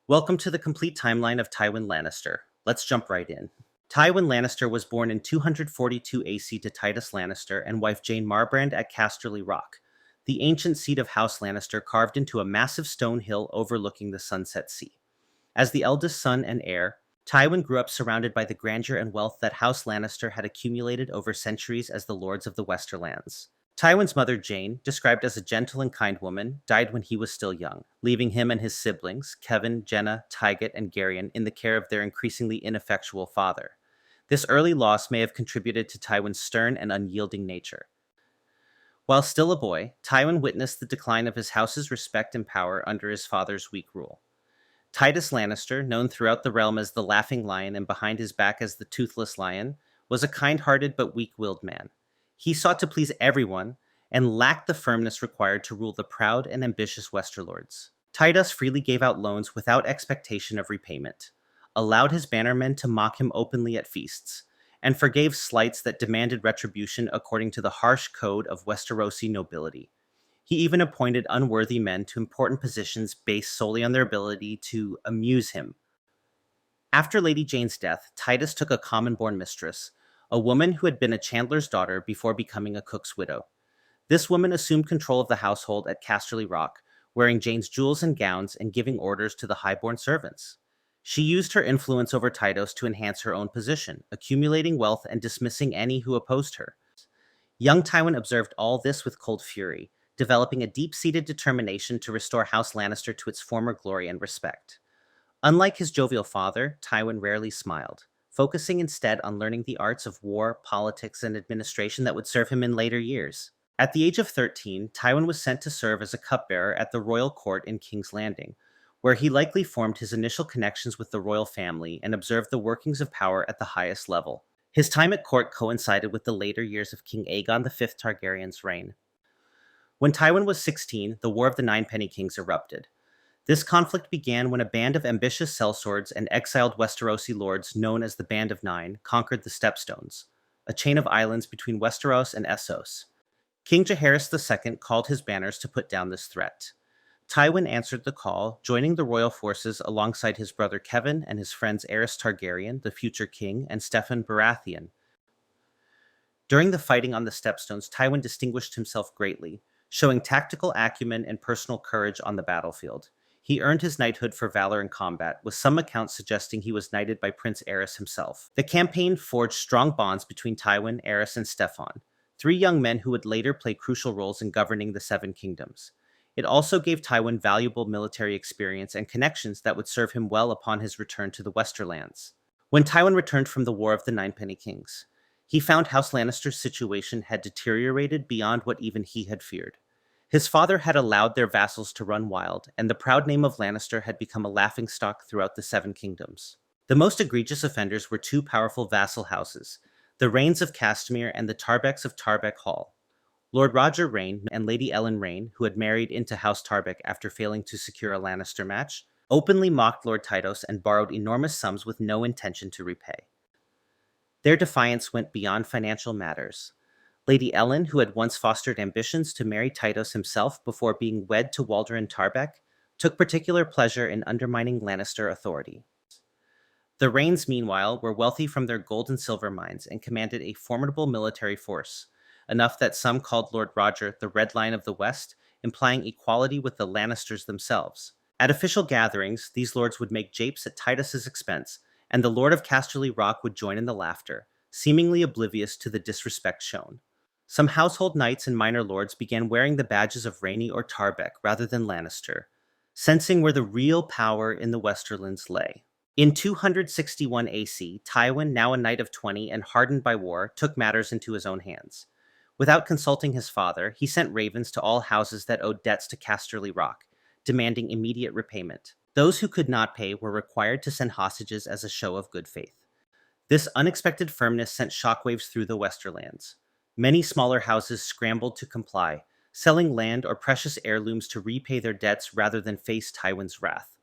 Welcome to the complete timeline of Tywin Lannister. Let's jump right in. Tywin Lannister was born in 242 AC to Titus Lannister and wife Jane Marbrand at Casterly Rock, the ancient seat of House Lannister carved into a massive stone hill overlooking the Sunset Sea. As the eldest son and heir, Tywin grew up surrounded by the grandeur and wealth that House Lannister had accumulated over centuries as the lords of the Westerlands. Tywin's mother, Jane, described as a gentle and kind woman, died when he was still young, leaving him and his siblings, Kevin, Jenna, Tyget, and Garyon, in the care of their increasingly ineffectual father. This early loss may have contributed to Tywin's stern and unyielding nature. While still a boy, Tywin witnessed the decline of his house's respect and power under his father's weak rule. Titus Lannister, known throughout the realm as the Laughing Lion and behind his back as the Toothless Lion, was a kind-hearted but weak-willed man. He sought to please everyone and lacked the firmness required to rule the proud and ambitious Westerlords. Titus freely gave out loans without expectation of repayment, allowed his bannermen to mock him openly at feasts, and forgave slights that demanded retribution according to the harsh code of Westerosi nobility. He even appointed unworthy men to important positions based solely on their ability to amuse him. After Lady Jane's death, Titus took a common-born mistress, a woman who had been a chandler's daughter before becoming a cook's widow. This woman assumed control of the household at Casterly Rock, wearing Jane's jewels and gowns and giving orders to the highborn servants. She used her influence over Titus to enhance her own position, accumulating wealth and dismissing any who opposed her. Young Tywin observed all this with cold fury, developing a deep-seated determination to restore House Lannister to its former glory and respect. Unlike his jovial father, Tywin rarely smiled, focusing instead on learning the arts of war, politics, and administration that would serve him in later years. At the age of 13, Tywin was sent to serve as a cupbearer at the royal court in King's Landing, where he likely formed his initial connections with the royal family and observed the workings of power at the highest level. His time at court coincided with the later years of King Aegon V Targaryen's reign. When Tywin was 16, the War of the Ninepenny Kings erupted. This conflict began when a band of ambitious sellswords and exiled Westerosi lords known as the Band of Nine conquered the Stepstones, a chain of islands between Westeros and Essos. King Jaehaerys II called his banners to put down this threat. Tywin answered the call, joining the royal forces alongside his brother Kevin and his friends Aerys Targaryen, the future king, and Steffon Baratheon. During the fighting on the Stepstones, Tywin distinguished himself greatly, showing tactical acumen and personal courage on the battlefield. He earned his knighthood for valor in combat, with some accounts suggesting he was knighted by Prince Aerys himself. The campaign forged strong bonds between Tywin, Aerys, and Steffon, three young men who would later play crucial roles in governing the Seven Kingdoms. It also gave Tywin valuable military experience and connections that would serve him well upon his return to the Westerlands. When Tywin returned from the War of the Ninepenny Kings, he found House Lannister's situation had deteriorated beyond what even he had feared. His father had allowed their vassals to run wild, and the proud name of Lannister had become a laughingstock throughout the Seven Kingdoms. The most egregious offenders were two powerful vassal houses, the Reynes of Castamere and the Tarbecks of Tarbeck Hall. Lord Roger Reyne and Lady Ellen Reyne, who had married into House Tarbeck after failing to secure a Lannister match, openly mocked Lord Tytos and borrowed enormous sums with no intention to repay. Their defiance went beyond financial matters. Lady Ellen, who had once fostered ambitions to marry Tytos himself before being wed to Walderin Tarbeck, took particular pleasure in undermining Lannister authority. The Reynes, meanwhile, were wealthy from their gold and silver mines and commanded a formidable military force, enough that some called Lord Roger the Red Lion of the West, implying equality with the Lannisters themselves. At official gatherings, these lords would make japes at Titus's expense, and the Lord of Casterly Rock would join in the laughter, seemingly oblivious to the disrespect shown. Some household knights and minor lords began wearing the badges of Rhaenys or Tarbeck rather than Lannister, sensing where the real power in the Westerlands lay. In 261 AC, Tywin, now a knight of 20 and hardened by war, took matters into his own hands. Without consulting his father, he sent ravens to all houses that owed debts to Casterly Rock, demanding immediate repayment. Those who could not pay were required to send hostages as a show of good faith. This unexpected firmness sent shockwaves through the Westerlands. Many smaller houses scrambled to comply, selling land or precious heirlooms to repay their debts rather than face Tywin's wrath.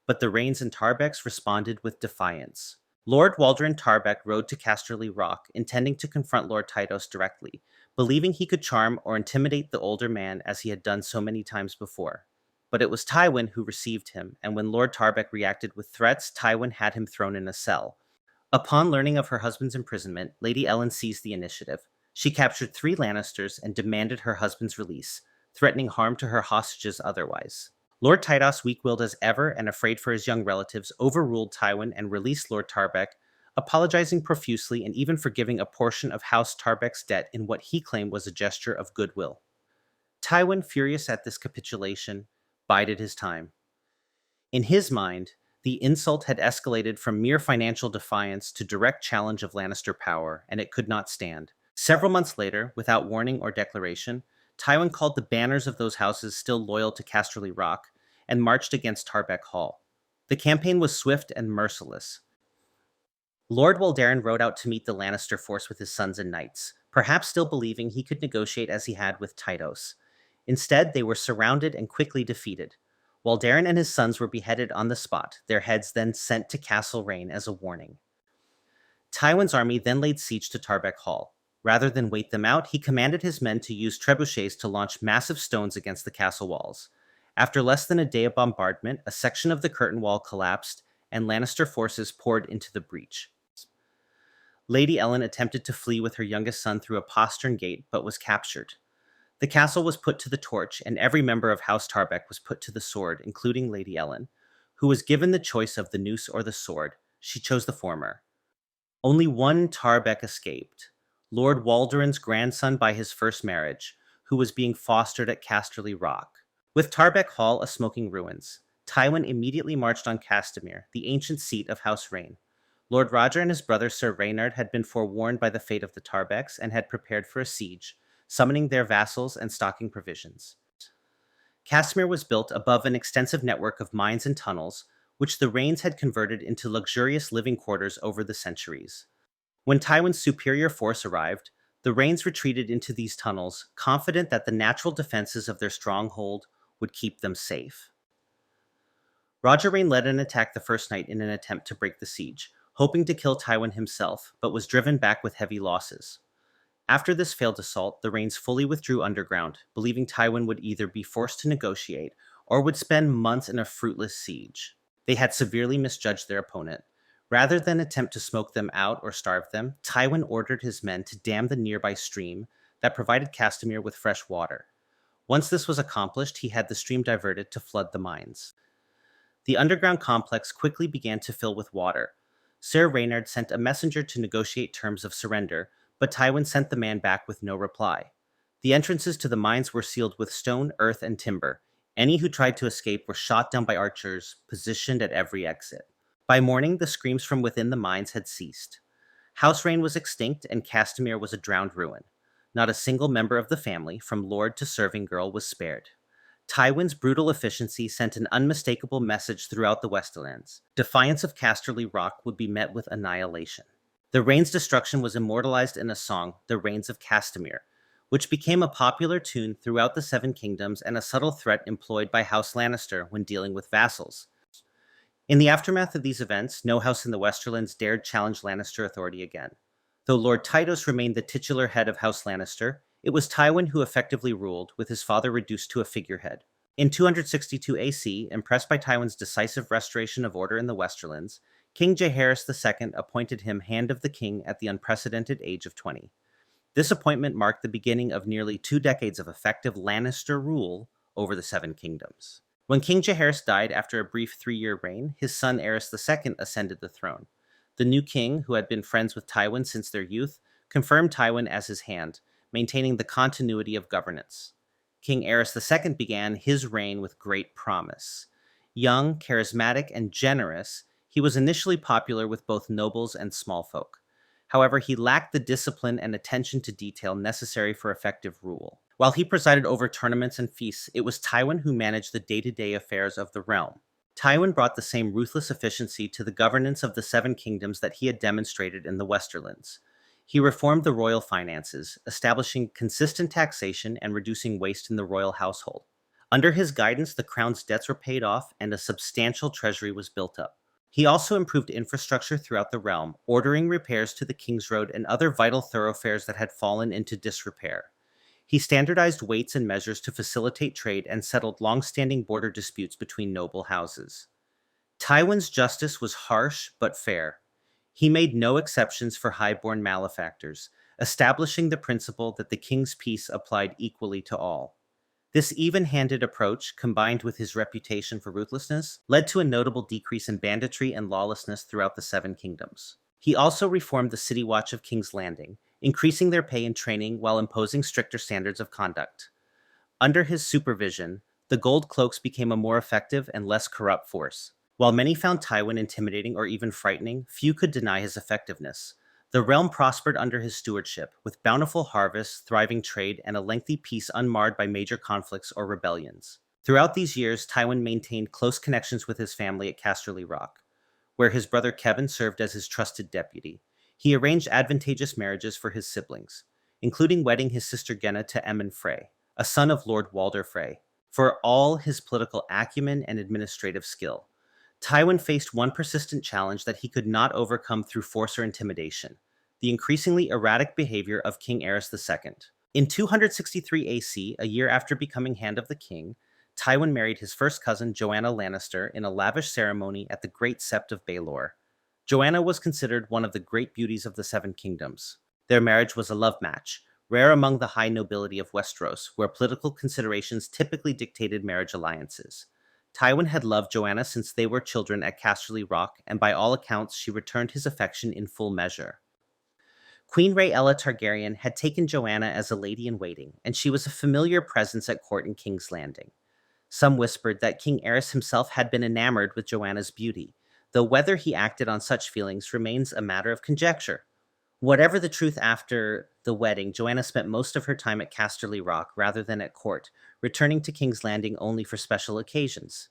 But the Reynes and Tarbecks responded with defiance. Lord Walderin Tarbeck rode to Casterly Rock, intending to confront Lord Tytos directly, believing he could charm or intimidate the older man as he had done so many times before. But it was Tywin who received him, and when Lord Tarbeck reacted with threats, Tywin had him thrown in a cell. Upon learning of her husband's imprisonment, Lady Ellen seized the initiative. She captured 3 Lannisters and demanded her husband's release, threatening harm to her hostages otherwise. Lord Tydos, weak-willed as ever and afraid for his young relatives, overruled Tywin and released Lord Tarbeck, apologizing profusely and even forgiving a portion of House Tarbeck's debt in what he claimed was a gesture of goodwill. Tywin, furious at this capitulation, bided his time. In his mind, the insult had escalated from mere financial defiance to direct challenge of Lannister power, and it could not stand. Several months later, without warning or declaration, Tywin called the banners of those houses still loyal to Casterly Rock and marched against Tarbeck Hall. The campaign was swift and merciless. Lord Walderan rode out to meet the Lannister force with his sons and knights, perhaps still believing he could negotiate as he had with Tydos. Instead, they were surrounded and quickly defeated. Walderan and his sons were beheaded on the spot, their heads then sent to Castle Rayne as a warning. Tywin's army then laid siege to Tarbeck Hall. Rather than wait them out, he commanded his men to use trebuchets to launch massive stones against the castle walls. After less than a day of bombardment, a section of the curtain wall collapsed, and Lannister forces poured into the breach. Lady Ellen attempted to flee with her youngest son through a postern gate, but was captured. The castle was put to the torch, and every member of House Tarbeck was put to the sword, including Lady Ellen, who was given the choice of the noose or the sword. She chose the former. Only one Tarbeck escaped, Lord Walderan's grandson by his first marriage, who was being fostered at Casterly Rock. With Tarbeck Hall a smoking ruins, Tywin immediately marched on Castamere, the ancient seat of House Rayne. Lord Roger and his brother Sir Reynard had been forewarned by the fate of the Tarbecks and had prepared for a siege, summoning their vassals and stocking provisions. Castamere was built above an extensive network of mines and tunnels, which the Raynes had converted into luxurious living quarters over the centuries. When Tywin's superior force arrived, the Raynes retreated into these tunnels, confident that the natural defenses of their stronghold would keep them safe. Roger Rayne led an attack the first night in an attempt to break the siege, hoping to kill Tywin himself, but was driven back with heavy losses. After this failed assault, the Raynes fully withdrew underground, believing Tywin would either be forced to negotiate or would spend months in a fruitless siege. They had severely misjudged their opponent. Rather than attempt to smoke them out or starve them, Tywin ordered his men to dam the nearby stream that provided Castamere with fresh water. Once this was accomplished, he had the stream diverted to flood the mines. The underground complex quickly began to fill with water. Sir Reynard sent a messenger to negotiate terms of surrender, but Tywin sent the man back with no reply. The entrances to the mines were sealed with stone, earth, and timber. Any who tried to escape were shot down by archers positioned at every exit. By morning, the screams from within the mines had ceased. House Rayne was extinct, and Castamere was a drowned ruin. Not a single member of the family, from lord to serving girl, was spared. Tywin's brutal efficiency sent an unmistakable message throughout the Westerlands. Defiance of Casterly Rock would be met with annihilation. The Raynes' destruction was immortalized in a song, The Rains of Castamere, which became a popular tune throughout the Seven Kingdoms and a subtle threat employed by House Lannister when dealing with vassals. In the aftermath of these events, no house in the Westerlands dared challenge Lannister authority again. Though Lord Tydos remained the titular head of House Lannister, it was Tywin who effectively ruled, with his father reduced to a figurehead. In 262 AC, impressed by Tywin's decisive restoration of order in the Westerlands, King Jaehaerys II appointed him Hand of the King at the unprecedented age of 20. This appointment marked the beginning of nearly 2 decades of effective Lannister rule over the Seven Kingdoms. When King Jaehaerys died after a brief 3-year reign, his son Aerys II ascended the throne. The new king, who had been friends with Tywin since their youth, confirmed Tywin as his hand, maintaining the continuity of governance. King Aerys II began his reign with great promise. Young, charismatic, and generous, he was initially popular with both nobles and small folk. However, he lacked the discipline and attention to detail necessary for effective rule. While he presided over tournaments and feasts, it was Tywin who managed the day-to-day affairs of the realm. Tywin brought the same ruthless efficiency to the governance of the Seven Kingdoms that he had demonstrated in the Westerlands. He reformed the royal finances, establishing consistent taxation and reducing waste in the royal household. Under his guidance, the crown's debts were paid off and a substantial treasury was built up. He also improved infrastructure throughout the realm, ordering repairs to the King's Road and other vital thoroughfares that had fallen into disrepair. He standardized weights and measures to facilitate trade and settled long-standing border disputes between noble houses. Tywin's justice was harsh but fair. He made no exceptions for high-born malefactors, establishing the principle that the king's peace applied equally to all. This even-handed approach, combined with his reputation for ruthlessness, led to a notable decrease in banditry and lawlessness throughout the Seven Kingdoms. He also reformed the City Watch of King's Landing, increasing their pay and training while imposing stricter standards of conduct. Under his supervision, the Gold Cloaks became a more effective and less corrupt force. While many found Tywin intimidating or even frightening, few could deny his effectiveness. The realm prospered under his stewardship, with bountiful harvests, thriving trade, and a lengthy peace unmarred by major conflicts or rebellions. Throughout these years, Tywin maintained close connections with his family at Casterly Rock, where his brother Kevin served as his trusted deputy. He arranged advantageous marriages for his siblings, including wedding his sister Genna to Emmon Frey, a son of Lord Walder Frey. For all his political acumen and administrative skill, Tywin faced one persistent challenge that he could not overcome through force or intimidation: the increasingly erratic behavior of King Aerys II. In 263 AC, a year after becoming Hand of the King, Tywin married his first cousin Joanna Lannister in a lavish ceremony at the Great Sept of Baelor. Joanna was considered one of the great beauties of the Seven Kingdoms. Their marriage was a love match, rare among the high nobility of Westeros, where political considerations typically dictated marriage alliances. Tywin had loved Joanna since they were children at Casterly Rock, and by all accounts she returned his affection in full measure. Queen Rhaella Targaryen had taken Joanna as a lady-in-waiting, and she was a familiar presence at court in King's Landing. Some whispered that King Aerys himself had been enamored with Joanna's beauty, though whether he acted on such feelings remains a matter of conjecture. Whatever the truth, after the wedding, Joanna spent most of her time at Casterly Rock rather than at court, returning to King's Landing only for special occasions.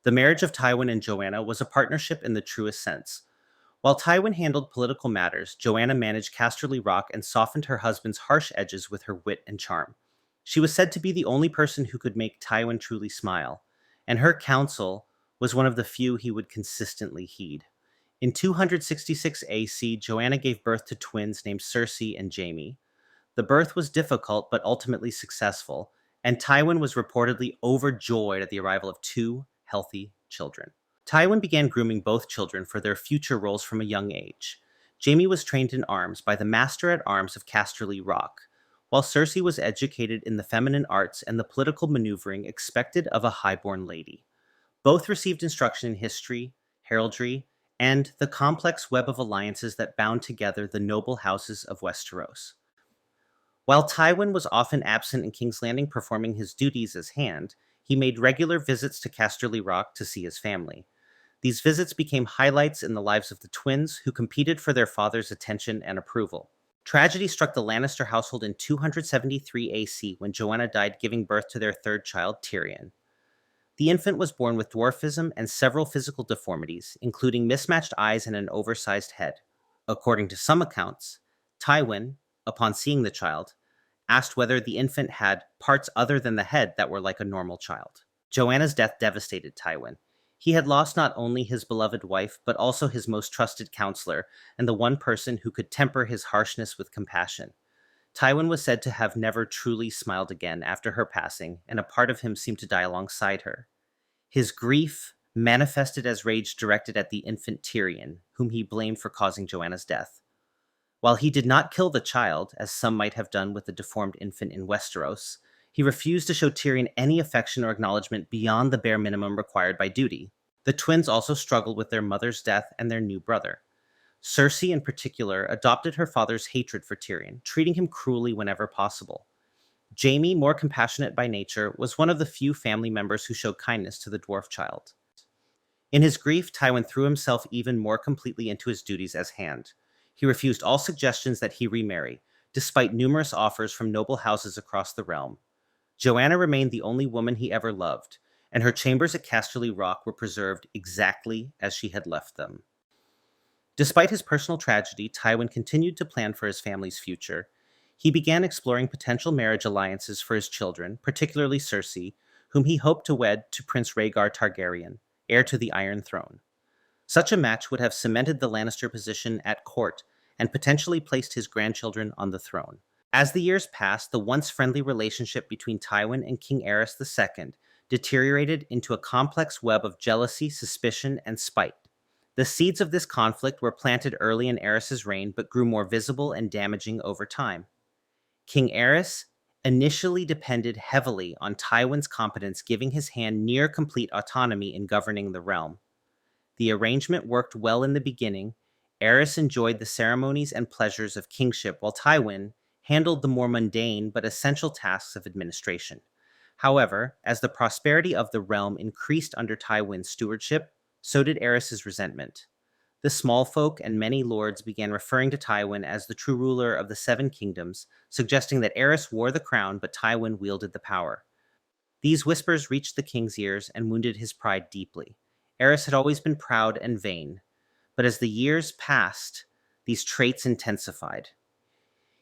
The marriage of Tywin and Joanna was a partnership in the truest sense. While Tywin handled political matters, Joanna managed Casterly Rock and softened her husband's harsh edges with her wit and charm. She was said to be the only person who could make Tywin truly smile, and her counsel was one of the few he would consistently heed. In 266 AC, Joanna gave birth to twins named Cersei and Jaime. The birth was difficult but ultimately successful, and Tywin was reportedly overjoyed at the arrival of two healthy children. Tywin began grooming both children for their future roles from a young age. Jaime was trained in arms by the Master-at-Arms of Casterly Rock, while Cersei was educated in the feminine arts and the political maneuvering expected of a highborn lady. Both received instruction in history, heraldry, and the complex web of alliances that bound together the noble houses of Westeros. While Tywin was often absent in King's Landing performing his duties as Hand, he made regular visits to Casterly Rock to see his family. These visits became highlights in the lives of the twins, who competed for their father's attention and approval. Tragedy struck the Lannister household in 273 AC when Joanna died, giving birth to their third child, Tyrion. The infant was born with dwarfism and several physical deformities, including mismatched eyes and an oversized head. According to some accounts, Tywin, upon seeing the child, asked whether the infant had parts other than the head that were like a normal child. Joanna's death devastated Tywin. He had lost not only his beloved wife, but also his most trusted counselor, and the one person who could temper his harshness with compassion. Tywin was said to have never truly smiled again after her passing, and a part of him seemed to die alongside her. His grief manifested as rage directed at the infant Tyrion, whom he blamed for causing Joanna's death. While he did not kill the child, as some might have done with the deformed infant in Westeros, he refused to show Tyrion any affection or acknowledgement beyond the bare minimum required by duty. The twins also struggled with their mother's death and their new brother. Cersei, in particular, adopted her father's hatred for Tyrion, treating him cruelly whenever possible. Jaime, more compassionate by nature, was one of the few family members who showed kindness to the dwarf child. In his grief, Tywin threw himself even more completely into his duties as Hand. He refused all suggestions that he remarry, despite numerous offers from noble houses across the realm. Joanna remained the only woman he ever loved, and her chambers at Casterly Rock were preserved exactly as she had left them. Despite his personal tragedy, Tywin continued to plan for his family's future. He began exploring potential marriage alliances for his children, particularly Cersei, whom he hoped to wed to Prince Rhaegar Targaryen, heir to the Iron Throne. Such a match would have cemented the Lannister position at court and potentially placed his grandchildren on the throne. As the years passed, the once friendly relationship between Tywin and King Aerys II deteriorated into a complex web of jealousy, suspicion, and spite. The seeds of this conflict were planted early in Aerys's reign but grew more visible and damaging over time. King Aerys initially depended heavily on Tywin's competence, giving his hand near complete autonomy in governing the realm. The arrangement worked well in the beginning. Aerys enjoyed the ceremonies and pleasures of kingship, while Tywin handled the more mundane but essential tasks of administration. However, as the prosperity of the realm increased under Tywin's stewardship, so did Aerys's resentment. The small folk and many lords began referring to Tywin as the true ruler of the Seven Kingdoms, suggesting that Aerys wore the crown but Tywin wielded the power. These whispers reached the king's ears and wounded his pride deeply. Aerys had always been proud and vain, but as the years passed, these traits intensified.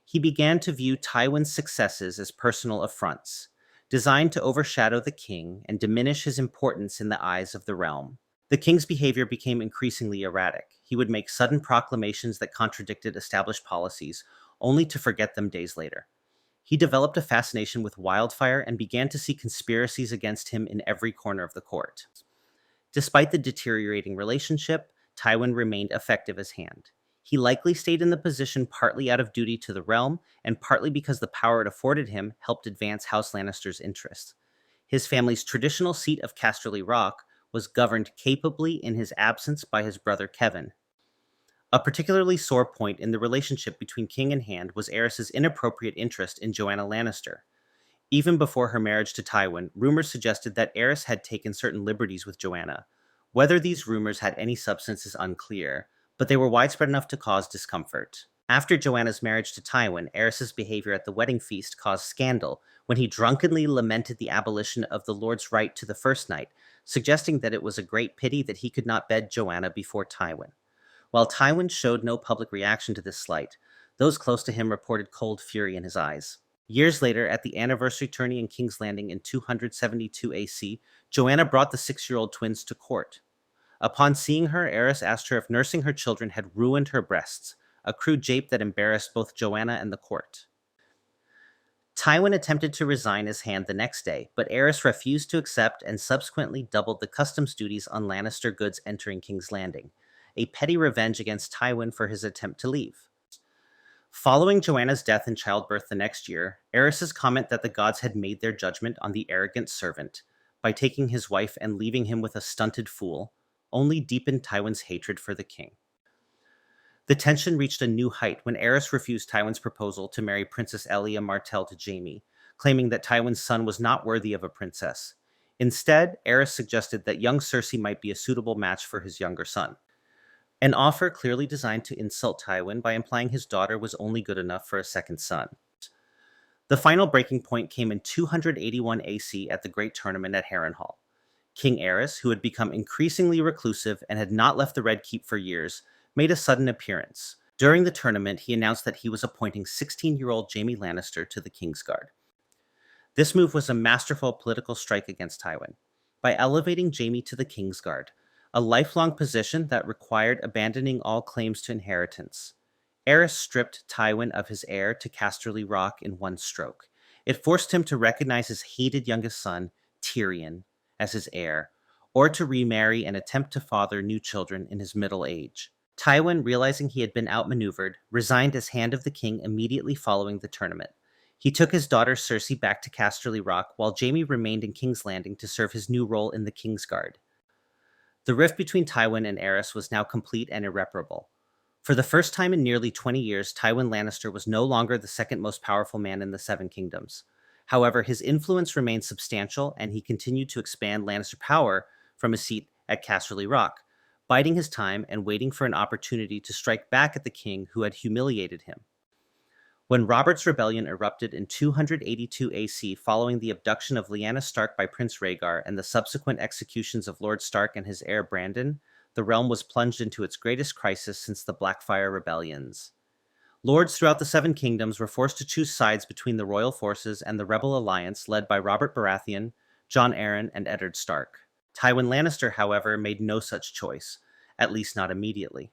He began to view Tywin's successes as personal affronts, designed to overshadow the king and diminish his importance in the eyes of the realm. The king's behavior became increasingly erratic. He would make sudden proclamations that contradicted established policies, only to forget them days later. He developed a fascination with wildfire and began to see conspiracies against him in every corner of the court. Despite the deteriorating relationship, Tywin remained effective as hand. He likely stayed in the position partly out of duty to the realm and partly because the power it afforded him helped advance House Lannister's interests. His family's traditional seat of Casterly Rock was governed capably in his absence by his brother Kevan. A particularly sore point in the relationship between king and hand was Aerys's inappropriate interest in Joanna Lannister. Even before her marriage to Tywin, rumors suggested that Aerys had taken certain liberties with Joanna. Whether these rumors had any substance is unclear, but they were widespread enough to cause discomfort. After Joanna's marriage to Tywin, Aerys's behavior at the wedding feast caused scandal when he drunkenly lamented the abolition of the Lord's right to the first night, suggesting that it was a great pity that he could not bed Joanna before Tywin. While Tywin showed no public reaction to this slight, those close to him reported cold fury in his eyes. Years later, at the anniversary tourney in King's Landing in 272 AC, Joanna brought the 6-year-old twins to court. Upon seeing her, Aerys asked her if nursing her children had ruined her breasts, a crude jape that embarrassed both Joanna and the court. Tywin attempted to resign his hand the next day, but Aerys refused to accept and subsequently doubled the customs duties on Lannister goods entering King's Landing, a petty revenge against Tywin for his attempt to leave. Following Joanna's death in childbirth the next year, Aerys's comment that the gods had made their judgment on the arrogant servant by taking his wife and leaving him with a stunted fool only deepened Tywin's hatred for the king. The tension reached a new height when Aerys refused Tywin's proposal to marry Princess Elia Martell to Jaime, claiming that Tywin's son was not worthy of a princess. Instead, Aerys suggested that young Cersei might be a suitable match for his younger son. An offer clearly designed to insult Tywin by implying his daughter was only good enough for a second son. The final breaking point came in 281 AC at the Great Tournament at Harrenhal. King Aerys, who had become increasingly reclusive and had not left the Red Keep for years, made a sudden appearance. During the tournament, he announced that he was appointing 16-year-old Jaime Lannister to the Kingsguard. This move was a masterful political strike against Tywin. By elevating Jaime to the Kingsguard, a lifelong position that required abandoning all claims to inheritance, Aerys stripped Tywin of his heir to Casterly Rock in one stroke. It forced him to recognize his hated youngest son, Tyrion, as his heir, or to remarry and attempt to father new children in his middle age. Tywin, realizing he had been outmaneuvered, resigned as Hand of the King immediately following the tournament. He took his daughter Cersei back to Casterly Rock, while Jaime remained in King's Landing to serve his new role in the Kingsguard. The rift between Tywin and Aerys was now complete and irreparable. For the first time in nearly 20 years, Tywin Lannister was no longer the second most powerful man in the Seven Kingdoms. However, his influence remained substantial, and he continued to expand Lannister power from his seat at Casterly Rock, biding his time and waiting for an opportunity to strike back at the king who had humiliated him. When Robert's rebellion erupted in 282 AC following the abduction of Lyanna Stark by Prince Rhaegar and the subsequent executions of Lord Stark and his heir Brandon, the realm was plunged into its greatest crisis since the Blackfyre rebellions. Lords throughout the Seven Kingdoms were forced to choose sides between the royal forces and the rebel alliance led by Robert Baratheon, Jon Arryn, and Eddard Stark. Tywin Lannister, however, made no such choice, at least not immediately.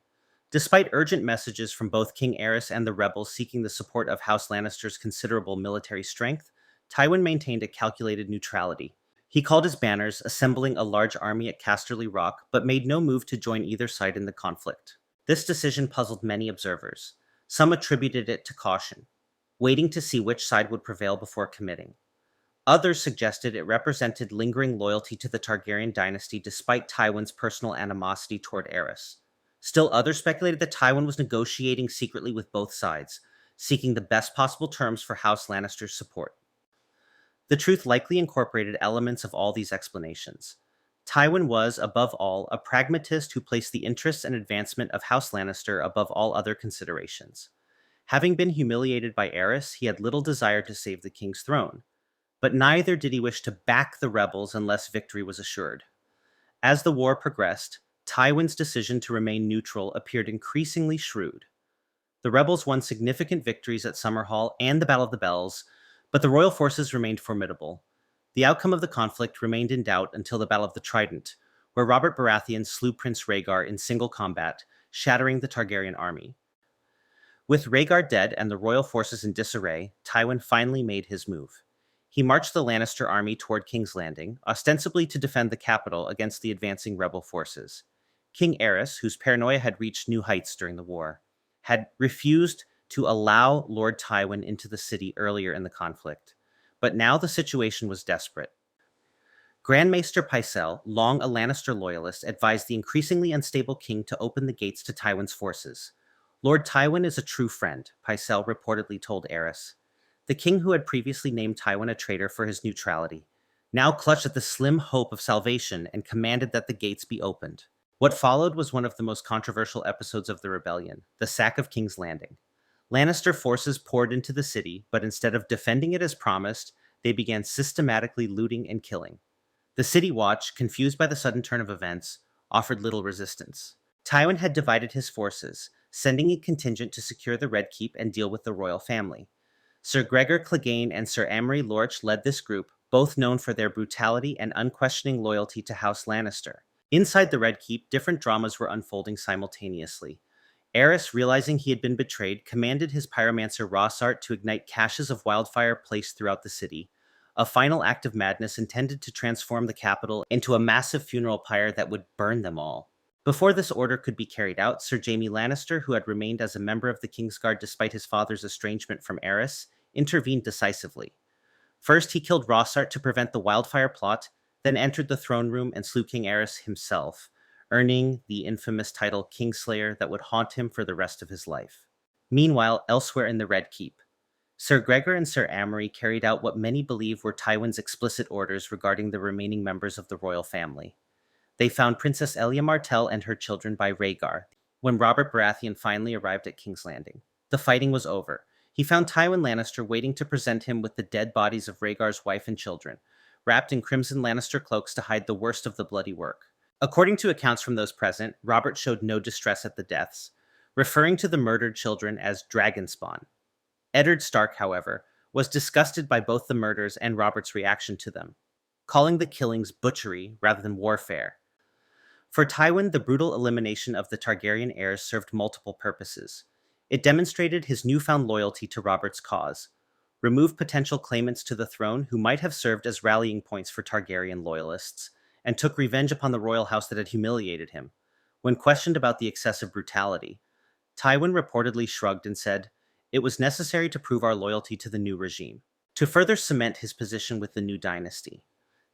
Despite urgent messages from both King Aerys and the rebels seeking the support of House Lannister's considerable military strength, Tywin maintained a calculated neutrality. He called his banners, assembling a large army at Casterly Rock, but made no move to join either side in the conflict. This decision puzzled many observers. Some attributed it to caution, waiting to see which side would prevail before committing. Others suggested it represented lingering loyalty to the Targaryen dynasty despite Tywin's personal animosity toward Aerys. Still, others speculated that Tywin was negotiating secretly with both sides, seeking the best possible terms for House Lannister's support. The truth likely incorporated elements of all these explanations. Tywin was, above all, a pragmatist who placed the interests and advancement of House Lannister above all other considerations. Having been humiliated by Aerys, he had little desire to save the king's throne, but neither did he wish to back the rebels unless victory was assured. As the war progressed, Tywin's decision to remain neutral appeared increasingly shrewd. The rebels won significant victories at Summerhall and the Battle of the Bells, but the royal forces remained formidable. The outcome of the conflict remained in doubt until the Battle of the Trident, where Robert Baratheon slew Prince Rhaegar in single combat, shattering the Targaryen army. With Rhaegar dead and the royal forces in disarray, Tywin finally made his move. He marched the Lannister army toward King's Landing, ostensibly to defend the capital against the advancing rebel forces. King Aerys, whose paranoia had reached new heights during the war, had refused to allow Lord Tywin into the city earlier in the conflict. But now the situation was desperate. Grand Maester Pycelle, long a Lannister loyalist, advised the increasingly unstable king to open the gates to Tywin's forces. Lord Tywin is a true friend, Pycelle reportedly told Aerys. The king, who had previously named Tywin a traitor for his neutrality, now clutched at the slim hope of salvation and commanded that the gates be opened. What followed was one of the most controversial episodes of the rebellion, the sack of King's Landing. Lannister forces poured into the city, but instead of defending it as promised, they began systematically looting and killing. The City Watch, confused by the sudden turn of events, offered little resistance. Tywin had divided his forces, sending a contingent to secure the Red Keep and deal with the royal family. Sir Gregor Clegane and Sir Amory Lorch led this group, both known for their brutality and unquestioning loyalty to House Lannister. Inside the Red Keep, different dramas were unfolding simultaneously. Aerys, realizing he had been betrayed, commanded his pyromancer Rossart to ignite caches of wildfire placed throughout the city, a final act of madness intended to transform the capital into a massive funeral pyre that would burn them all. Before this order could be carried out, Sir Jaime Lannister, who had remained as a member of the Kingsguard despite his father's estrangement from Aerys, intervened decisively. First, he killed Rossart to prevent the wildfire plot, then entered the throne room and slew King Aerys himself, earning the infamous title Kingslayer that would haunt him for the rest of his life. Meanwhile, elsewhere in the Red Keep, Sir Gregor and Sir Amory carried out what many believe were Tywin's explicit orders regarding the remaining members of the royal family. They found Princess Elia Martell and her children by Rhaegar when Robert Baratheon finally arrived at King's Landing. The fighting was over. He found Tywin Lannister waiting to present him with the dead bodies of Rhaegar's wife and children, wrapped in crimson Lannister cloaks to hide the worst of the bloody work. According to accounts from those present, Robert showed no distress at the deaths, referring to the murdered children as dragon spawn. Eddard Stark, however, was disgusted by both the murders and Robert's reaction to them, calling the killings butchery rather than warfare. For Tywin, the brutal elimination of the Targaryen heirs served multiple purposes. It demonstrated his newfound loyalty to Robert's cause, removed potential claimants to the throne who might have served as rallying points for Targaryen loyalists, and took revenge upon the royal house that had humiliated him. When questioned about the excessive brutality, Tywin reportedly shrugged and said, "It was necessary to prove our loyalty to the new regime." To further cement his position with the new dynasty,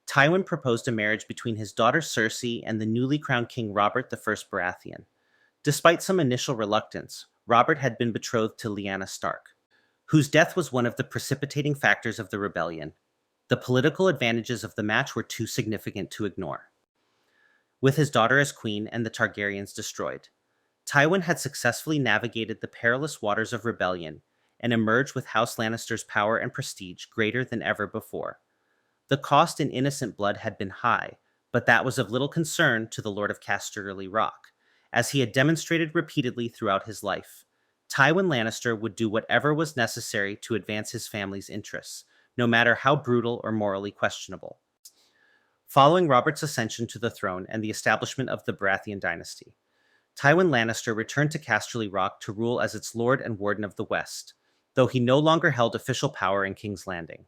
Tywin proposed a marriage between his daughter Cersei and the newly crowned King Robert I Baratheon. Despite some initial reluctance, Robert had been betrothed to Lyanna Stark, whose death was one of the precipitating factors of the rebellion. The political advantages of the match were too significant to ignore. With his daughter as queen and the Targaryens destroyed, Tywin had successfully navigated the perilous waters of rebellion and emerged with House Lannister's power and prestige greater than ever before. The cost in innocent blood had been high, but that was of little concern to the Lord of Casterly Rock, as he had demonstrated repeatedly throughout his life. Tywin Lannister would do whatever was necessary to advance his family's interests, no matter how brutal or morally questionable. Following Robert's ascension to the throne and the establishment of the Baratheon dynasty, Tywin Lannister returned to Casterly Rock to rule as its Lord and Warden of the West, though he no longer held official power in King's Landing.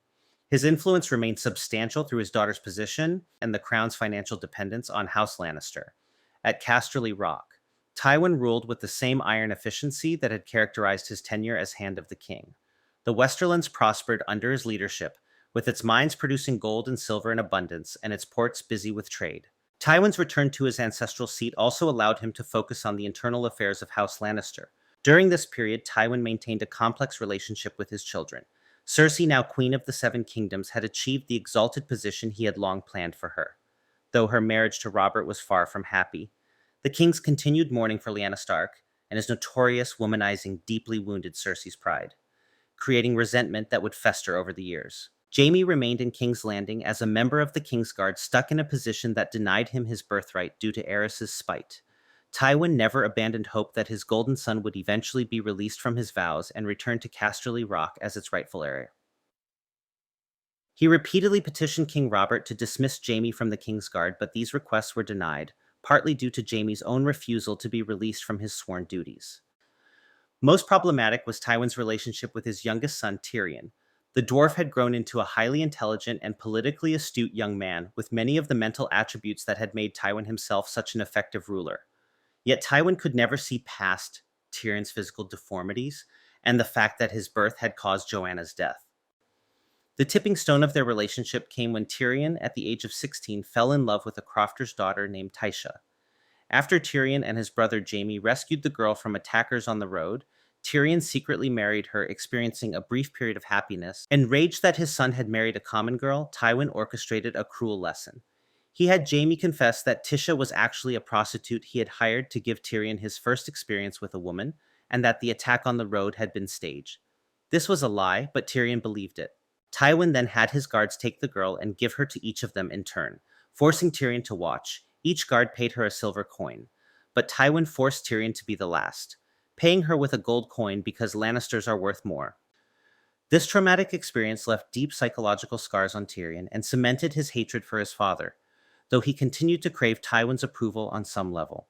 His influence remained substantial through his daughter's position and the crown's financial dependence on House Lannister. At Casterly Rock, Tywin ruled with the same iron efficiency that had characterized his tenure as Hand of the King. The Westerlands prospered under his leadership, with its mines producing gold and silver in abundance and its ports busy with trade. Tywin's return to his ancestral seat also allowed him to focus on the internal affairs of House Lannister. During this period, Tywin maintained a complex relationship with his children. Cersei, now Queen of the Seven Kingdoms, had achieved the exalted position he had long planned for her. Though her marriage to Robert was far from happy, the kings continued mourning for Lyanna Stark, and his notorious womanizing deeply wounded Cersei's pride, creating resentment that would fester over the years. Jaime remained in King's Landing as a member of the Kingsguard, stuck in a position that denied him his birthright due to Aerys's spite. Tywin never abandoned hope that his golden son would eventually be released from his vows and return to Casterly Rock as its rightful heir. He repeatedly petitioned King Robert to dismiss Jaime from the Kingsguard, but these requests were denied, partly due to Jaime's own refusal to be released from his sworn duties. Most problematic was Tywin's relationship with his youngest son, Tyrion. The dwarf had grown into a highly intelligent and politically astute young man, with many of the mental attributes that had made Tywin himself such an effective ruler. Yet Tywin could never see past Tyrion's physical deformities and the fact that his birth had caused Joanna's death. The tipping stone of their relationship came when Tyrion, at the age of 16, fell in love with a crofter's daughter named Tysha. After Tyrion and his brother Jaime rescued the girl from attackers on the road, Tyrion secretly married her, experiencing a brief period of happiness. Enraged that his son had married a common girl, Tywin orchestrated a cruel lesson. He had Jaime confess that Tysha was actually a prostitute he had hired to give Tyrion his first experience with a woman, and that the attack on the road had been staged. This was a lie, but Tyrion believed it. Tywin then had his guards take the girl and give her to each of them in turn, forcing Tyrion to watch. Each guard paid her a silver coin, but Tywin forced Tyrion to be the last, paying her with a gold coin because Lannisters are worth more. This traumatic experience left deep psychological scars on Tyrion and cemented his hatred for his father, though he continued to crave Tywin's approval on some level.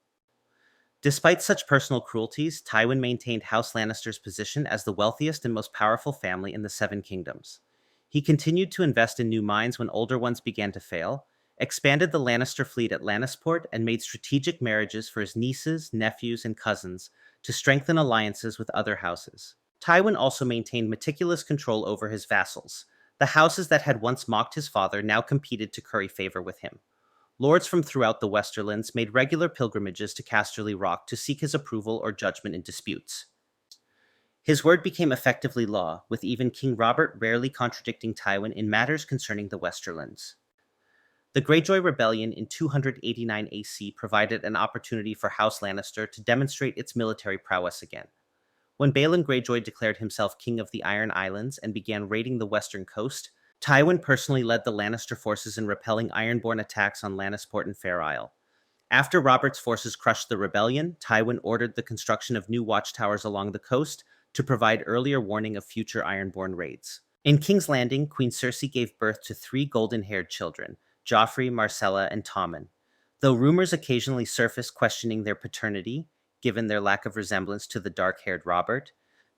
Despite such personal cruelties, Tywin maintained House Lannister's position as the wealthiest and most powerful family in the Seven Kingdoms. He continued to invest in new mines when older ones began to fail, expanded the Lannister fleet at Lannisport, and made strategic marriages for his nieces, nephews, and cousins to strengthen alliances with other houses. Tywin also maintained meticulous control over his vassals. The houses that had once mocked his father now competed to curry favor with him. Lords from throughout the Westerlands made regular pilgrimages to Casterly Rock to seek his approval or judgment in disputes. His word became effectively law, with even King Robert rarely contradicting Tywin in matters concerning the Westerlands. The Greyjoy Rebellion in 289 AC provided an opportunity for House Lannister to demonstrate its military prowess again. When Balon Greyjoy declared himself King of the Iron Islands and began raiding the western coast, Tywin personally led the Lannister forces in repelling Ironborn attacks on Lannisport and Fair Isle. After Robert's forces crushed the rebellion, Tywin ordered the construction of new watchtowers along the coast to provide earlier warning of future Ironborn raids. In King's Landing, Queen Cersei gave birth to 3 golden-haired children, Joffrey, Marcella, and Tommen. Though rumors occasionally surfaced questioning their paternity, given their lack of resemblance to the dark-haired Robert,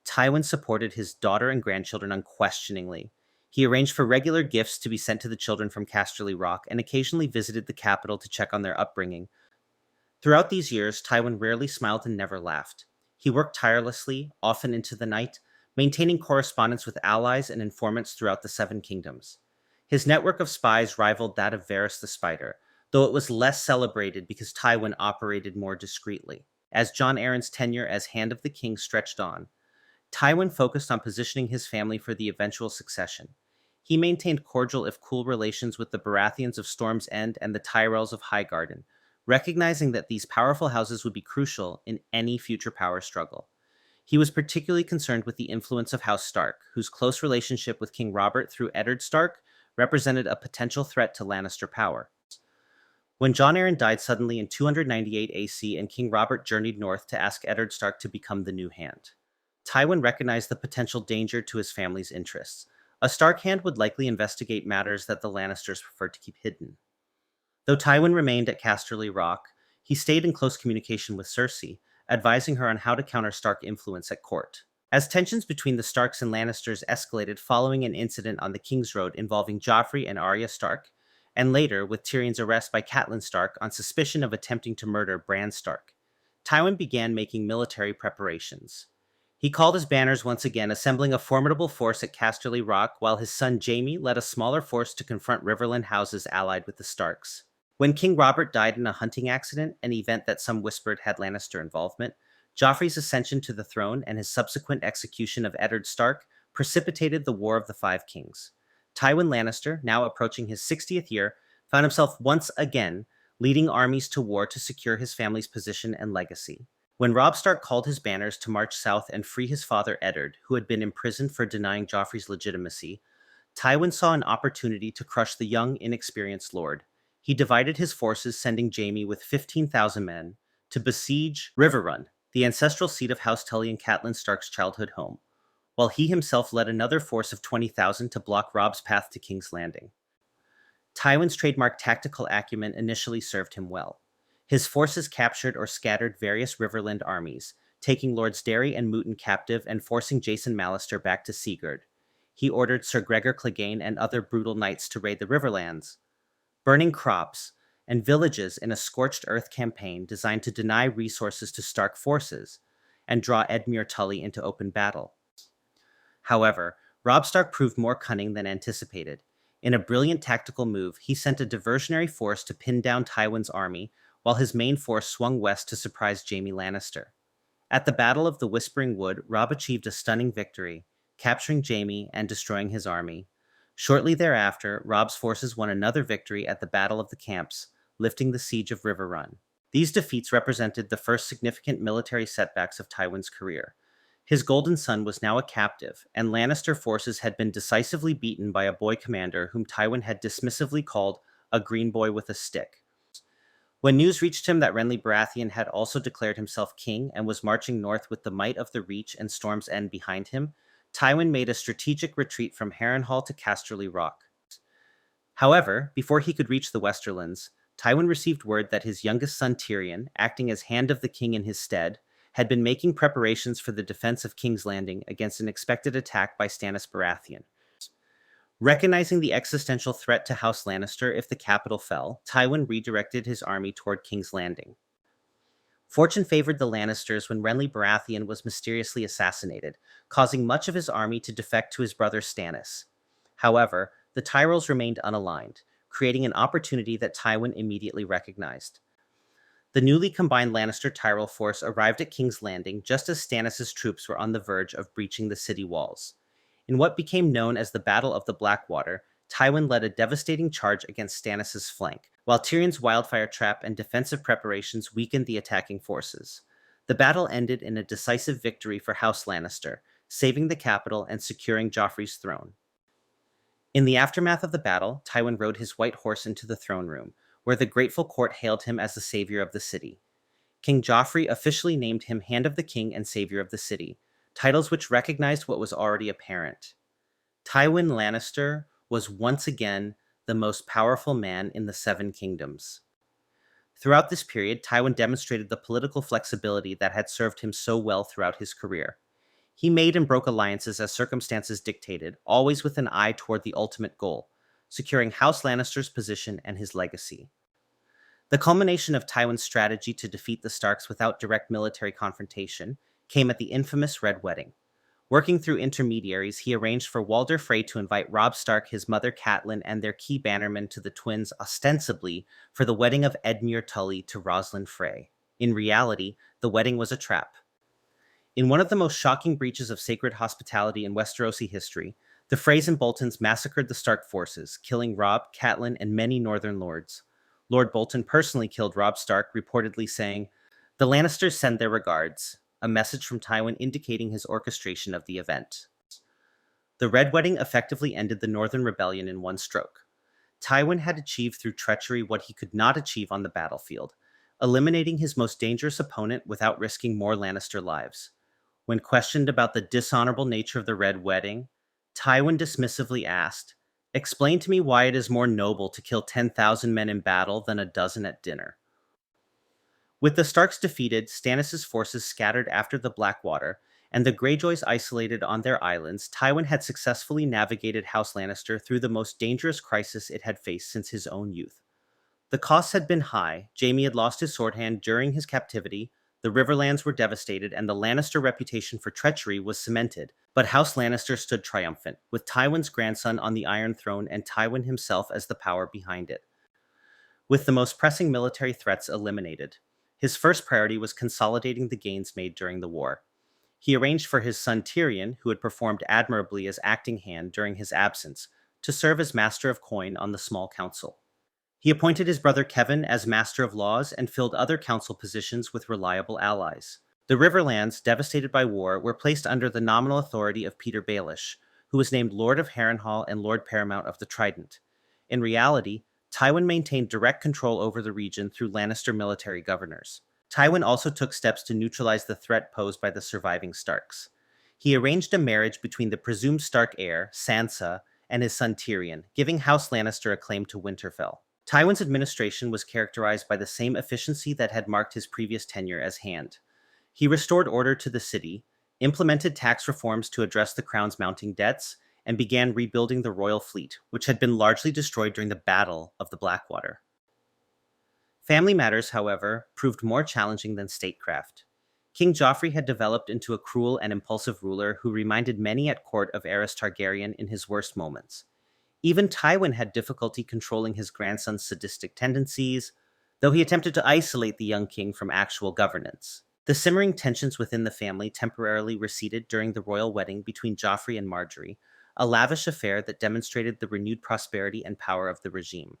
Tywin supported his daughter and grandchildren unquestioningly. He arranged for regular gifts to be sent to the children from Casterly Rock and occasionally visited the capital to check on their upbringing. Throughout these years, Tywin rarely smiled and never laughed. He worked tirelessly, often into the night, maintaining correspondence with allies and informants throughout the Seven Kingdoms. His network of spies rivaled that of Varys the Spider, though it was less celebrated because Tywin operated more discreetly. As Jon Arryn's tenure as Hand of the King stretched on, Tywin focused on positioning his family for the eventual succession. He maintained cordial if cool relations with the Baratheons of Storm's End and the Tyrells of Highgarden, recognizing that these powerful houses would be crucial in any future power struggle. He was particularly concerned with the influence of House Stark, whose close relationship with King Robert through Eddard Stark represented a potential threat to Lannister power. When Jon Arryn died suddenly in 298 AC and King Robert journeyed north to ask Eddard Stark to become the new Hand, Tywin recognized the potential danger to his family's interests. A Stark Hand would likely investigate matters that the Lannisters preferred to keep hidden. Though Tywin remained at Casterly Rock, He stayed in close communication with Cersei, advising her on how to counter Stark influence at court. As tensions between the Starks and Lannisters escalated following an incident on the King's Road involving Joffrey and Arya Stark, and later with Tyrion's arrest by Catelyn Stark on suspicion of attempting to murder Bran Stark, Tywin began making military preparations. He called his banners once again, assembling a formidable force at Casterly Rock, while his son Jaime led a smaller force to confront Riverland houses allied with the Starks. When King Robert died in a hunting accident, an event that some whispered had Lannister involvement, Joffrey's ascension to the throne and his subsequent execution of Eddard Stark precipitated the War of the Five Kings. Tywin Lannister, now approaching his 60th year, found himself once again leading armies to war to secure his family's position and legacy. When Robb Stark called his banners to march south and free his father Eddard, who had been imprisoned for denying Joffrey's legitimacy, Tywin saw an opportunity to crush the young, inexperienced lord. He divided his forces, sending Jaime with 15,000 men to besiege Riverrun, the ancestral seat of House Tully and Catelyn Stark's childhood home, while he himself led another force of 20,000 to block Robb's path to King's Landing. Tywin's trademark tactical acumen initially served him well. His forces captured or scattered various Riverland armies, taking Lords Derry and Mooten captive and forcing Jason Mallister back to Seagard. He ordered Sir Gregor Clegane and other brutal knights to raid the Riverlands, burning crops and villages in a scorched earth campaign designed to deny resources to Stark forces and draw Edmure Tully into open battle. However, Robb Stark proved more cunning than anticipated. In a brilliant tactical move, he sent a diversionary force to pin down Tywin's army, while his main force swung west to surprise Jaime Lannister. At the Battle of the Whispering Wood, Robb achieved a stunning victory, capturing Jaime and destroying his army. Shortly thereafter, Robb's forces won another victory at the Battle of the Camps, lifting the siege of Riverrun. These defeats represented the first significant military setbacks of Tywin's career. His golden son was now a captive, and Lannister forces had been decisively beaten by a boy commander whom Tywin had dismissively called a green boy with a stick. When news reached him that Renly Baratheon had also declared himself king and was marching north with the might of the Reach and Storm's End behind him, Tywin made a strategic retreat from Harrenhal to Casterly Rock. However, before he could reach the Westerlands, Tywin received word that his youngest son Tyrion, acting as Hand of the King in his stead, had been making preparations for the defense of King's Landing against an expected attack by Stannis Baratheon. Recognizing the existential threat to House Lannister if the capital fell, Tywin redirected his army toward King's Landing. Fortune favored the Lannisters when Renly Baratheon was mysteriously assassinated, causing much of his army to defect to his brother Stannis. However, the Tyrells remained unaligned, creating an opportunity that Tywin immediately recognized. The newly combined Lannister-Tyrell force arrived at King's Landing just as Stannis' troops were on the verge of breaching the city walls. In what became known as the Battle of the Blackwater, Tywin led a devastating charge against Stannis' flank, while Tyrion's wildfire trap and defensive preparations weakened the attacking forces. The battle ended in a decisive victory for House Lannister, saving the capital and securing Joffrey's throne. In the aftermath of the battle, Tywin rode his white horse into the throne room, where the grateful court hailed him as the savior of the city. King Joffrey officially named him Hand of the King and Savior of the City, titles which recognized what was already apparent. Tywin Lannister was once again the most powerful man in the Seven Kingdoms. Throughout this period, Tywin demonstrated the political flexibility that had served him so well throughout his career. He made and broke alliances as circumstances dictated, always with an eye toward the ultimate goal, securing House Lannister's position and his legacy. The culmination of Tywin's strategy to defeat the Starks without direct military confrontation came at the infamous Red Wedding. Working through intermediaries, he arranged for Walder Frey to invite Robb Stark, his mother Catelyn, and their key bannermen to the twins ostensibly for the wedding of Edmure Tully to Rosalind Frey. In reality, the wedding was a trap. In one of the most shocking breaches of sacred hospitality in Westerosi history, the Freys and Boltons massacred the Stark forces, killing Robb, Catelyn, and many northern lords. Lord Bolton personally killed Robb Stark, reportedly saying, "The Lannisters send their regards," a message from Tywin indicating his orchestration of the event. The Red Wedding effectively ended the Northern Rebellion in one stroke. Tywin had achieved through treachery what he could not achieve on the battlefield, eliminating his most dangerous opponent without risking more Lannister lives. When questioned about the dishonorable nature of the Red Wedding, Tywin dismissively asked, "Explain to me why it is more noble to kill 10,000 men in battle than a dozen at dinner." With the Starks defeated, Stannis' forces scattered after the Blackwater, and the Greyjoys isolated on their islands, Tywin had successfully navigated House Lannister through the most dangerous crisis it had faced since his own youth. The costs had been high. Jaime had lost his sword hand during his captivity, the Riverlands were devastated, and the Lannister reputation for treachery was cemented. But House Lannister stood triumphant, with Tywin's grandson on the Iron Throne and Tywin himself as the power behind it. With the most pressing military threats eliminated, his first priority was consolidating the gains made during the war. He arranged for his son Tyrion, who had performed admirably as acting hand during his absence, to serve as Master of Coin on the small council. He appointed his brother Kevan as Master of Laws and filled other council positions with reliable allies. The Riverlands, devastated by war, were placed under the nominal authority of Peter Baelish, who was named Lord of Harrenhal and Lord Paramount of the Trident. In reality, Tywin maintained direct control over the region through Lannister military governors. Tywin also took steps to neutralize the threat posed by the surviving Starks. He arranged a marriage between the presumed Stark heir, Sansa, and his son Tyrion, giving House Lannister a claim to Winterfell. Tywin's administration was characterized by the same efficiency that had marked his previous tenure as Hand. He restored order to the city, implemented tax reforms to address the crown's mounting debts, and began rebuilding the royal fleet, which had been largely destroyed during the Battle of the Blackwater. Family matters, however, proved more challenging than statecraft. King Joffrey had developed into a cruel and impulsive ruler who reminded many at court of Aerys Targaryen in his worst moments. Even Tywin had difficulty controlling his grandson's sadistic tendencies, though he attempted to isolate the young king from actual governance. The simmering tensions within the family temporarily receded during the royal wedding between Joffrey and Margaery, a lavish affair that demonstrated the renewed prosperity and power of the regime.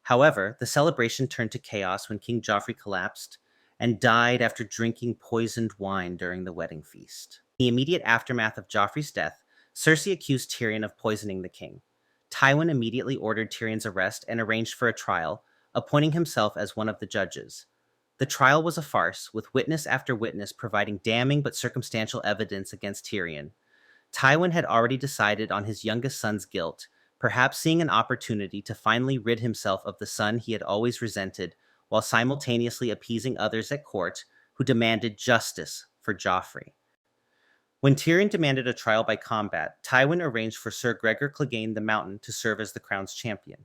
However, the celebration turned to chaos when King Joffrey collapsed and died after drinking poisoned wine during the wedding feast. In the immediate aftermath of Joffrey's death, Cersei accused Tyrion of poisoning the king. Tywin immediately ordered Tyrion's arrest and arranged for a trial, appointing himself as one of the judges. The trial was a farce, with witness after witness providing damning but circumstantial evidence against Tyrion. Tywin had already decided on his youngest son's guilt, perhaps seeing an opportunity to finally rid himself of the son he had always resented, while simultaneously appeasing others at court who demanded justice for Joffrey. When Tyrion demanded a trial by combat, Tywin arranged for Sir Gregor Clegane the Mountain to serve as the crown's champion.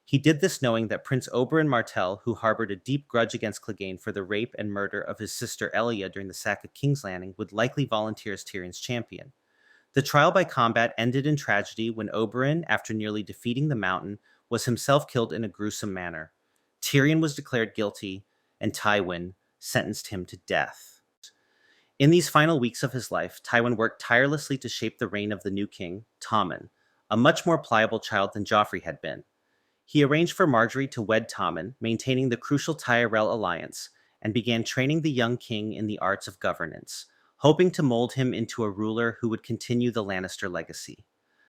He did this knowing that Prince Oberyn Martell, who harbored a deep grudge against Clegane for the rape and murder of his sister Elia during the sack of King's Landing, would likely volunteer as Tyrion's champion. The trial by combat ended in tragedy when Oberyn, after nearly defeating the Mountain, was himself killed in a gruesome manner. Tyrion was declared guilty, and Tywin sentenced him to death. In these final weeks of his life, Tywin worked tirelessly to shape the reign of the new king, Tommen, a much more pliable child than Joffrey had been. He arranged for Margaery to wed Tommen, maintaining the crucial Tyrell alliance, and began training the young king in the arts of governance, hoping to mold him into a ruler who would continue the Lannister legacy.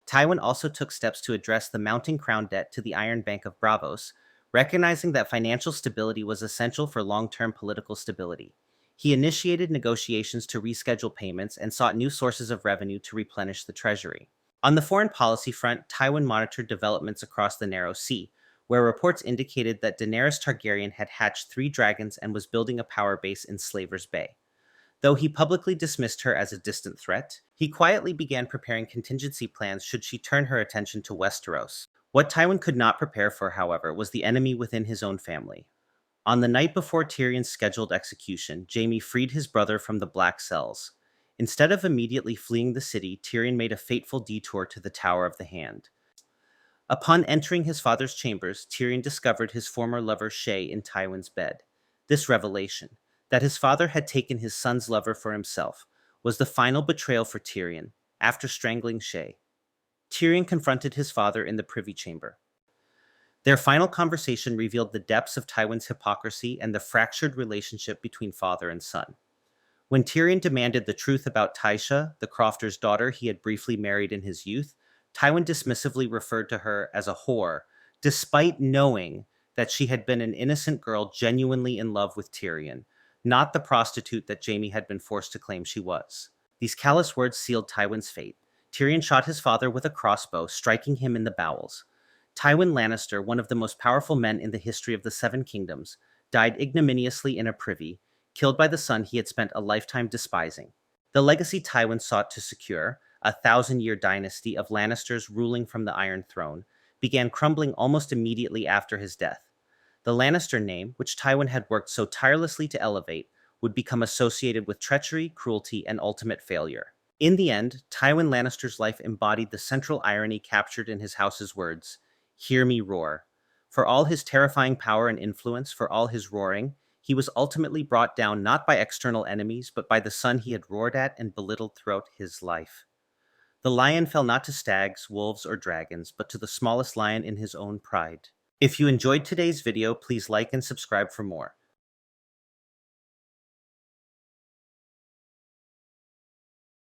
Tywin also took steps to address the mounting crown debt to the Iron Bank of Braavos, recognizing that financial stability was essential for long-term political stability. He initiated negotiations to reschedule payments and sought new sources of revenue to replenish the treasury. On the foreign policy front, Tywin monitored developments across the Narrow Sea, where reports indicated that Daenerys Targaryen had hatched 3 dragons and was building a power base in Slaver's Bay. Though he publicly dismissed her as a distant threat, he quietly began preparing contingency plans should she turn her attention to Westeros. What Tywin could not prepare for, however, was the enemy within his own family. On the night before Tyrion's scheduled execution, Jaime freed his brother from the Black Cells. Instead of immediately fleeing the city, Tyrion made a fateful detour to the Tower of the Hand. Upon entering his father's chambers, Tyrion discovered his former lover Shae in Tywin's bed. This revelation, that his father had taken his son's lover for himself, was the final betrayal for Tyrion. After strangling Shae, Tyrion confronted his father in the Privy Chamber. Their final conversation revealed the depths of Tywin's hypocrisy and the fractured relationship between father and son. When Tyrion demanded the truth about Tysha, the crofter's daughter he had briefly married in his youth, Tywin dismissively referred to her as a whore, despite knowing that she had been an innocent girl genuinely in love with Tyrion, not the prostitute that Jaime had been forced to claim she was. These callous words sealed Tywin's fate. Tyrion shot his father with a crossbow, striking him in the bowels. Tywin Lannister, one of the most powerful men in the history of the Seven Kingdoms, died ignominiously in a privy, killed by the son he had spent a lifetime despising. The legacy Tywin sought to secure, a thousand-year dynasty of Lannisters ruling from the Iron Throne, began crumbling almost immediately after his death. The Lannister name, which Tywin had worked so tirelessly to elevate, would become associated with treachery, cruelty, and ultimate failure. In the end, Tywin Lannister's life embodied the central irony captured in his house's words, "Hear me roar." For all his terrifying power and influence, for all his roaring, he was ultimately brought down not by external enemies, but by the son he had roared at and belittled throughout his life. The lion fell not to stags, wolves, or dragons, but to the smallest lion in his own pride. If you enjoyed today's video, please like and subscribe for more.